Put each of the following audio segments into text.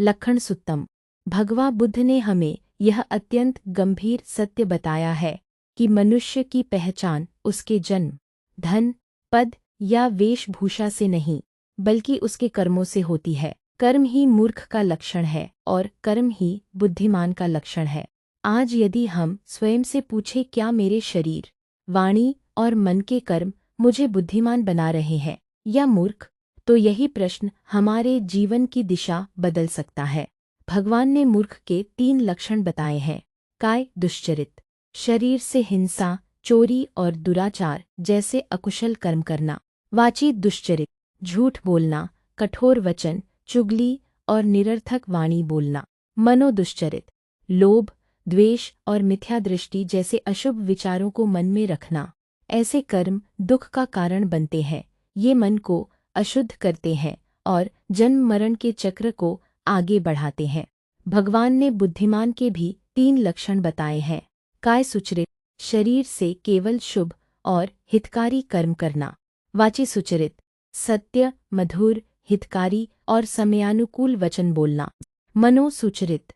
लक्षण सुत्तम। भगवान बुद्ध ने हमें यह अत्यंत गंभीर सत्य बताया है कि मनुष्य की पहचान उसके जन्म, धन, पद या वेशभूषा से नहीं, बल्कि उसके कर्मों से होती है। कर्म ही मूर्ख का लक्षण है और कर्म ही बुद्धिमान का लक्षण है। आज यदि हम स्वयं से पूछें क्या मेरे शरीर, वाणी और मन के कर्म मुझे बुद्धिमान बना रहे हैं या मूर्ख, तो यही प्रश्न हमारे जीवन की दिशा बदल सकता है। भगवान ने मूर्ख के 3 लक्षण बताए हैं। काय दुश्चरित, शरीर से हिंसा, चोरी और दुराचार जैसे अकुशल कर्म करना। वाची दुश्चरित, झूठ बोलना, कठोर वचन, चुगली और निरर्थक वाणी बोलना। मनोदुश्चरित, लोभ, द्वेष और मिथ्या दृष्टि जैसे अशुभ विचारों को मन में रखना। ऐसे कर्म दुख का कारण बनते हैं। ये मन को अशुद्ध करते हैं और जन्म मरण के चक्र को आगे बढ़ाते हैं। भगवान ने बुद्धिमान के भी 3 लक्षण बताए हैं। काय सुचरित, शरीर से केवल शुभ और हितकारी कर्म करना। वाची सुचरित, सत्य, मधुर, हितकारी और समयानुकूल वचन बोलना। मनो सुचरित,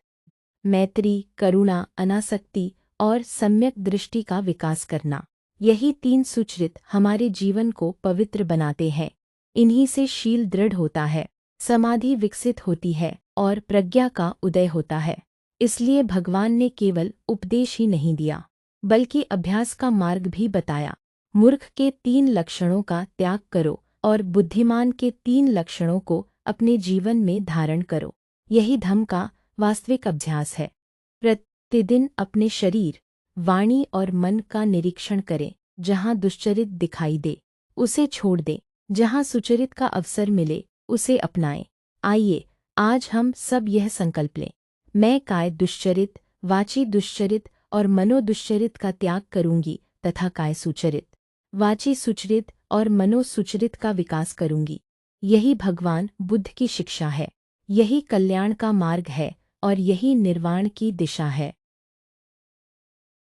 मैत्री, करुणा, अनासक्ति और सम्यक दृष्टि का विकास करना। यही 3 सुचरित हमारे जीवन को पवित्र बनाते हैं। इन्हीं से शील दृढ़ होता है, समाधि विकसित होती है और प्रज्ञा का उदय होता है। इसलिए भगवान ने केवल उपदेश ही नहीं दिया, बल्कि अभ्यास का मार्ग भी बताया। मूर्ख के 3 लक्षणों का त्याग करो और बुद्धिमान के 3 लक्षणों को अपने जीवन में धारण करो। यही धम्म का वास्तविक अभ्यास है। प्रतिदिन अपने शरीर, वाणी और मन का निरीक्षण करें। जहाँ दुश्चरित दिखाई दे, उसे छोड़ दें। जहाँ सुचरित का अवसर मिले, उसे अपनाएं। आइए, आज हम सब यह संकल्प लें। मैं काय दुश्चरित, वाची दुश्चरित और मनोदुश्चरित का त्याग करूंगी तथा काय सुचरित, वाची सुचरित और मनोसुचरित का विकास करूंगी। यही भगवान बुद्ध की शिक्षा है, यही कल्याण का मार्ग है और यही निर्वाण की दिशा है।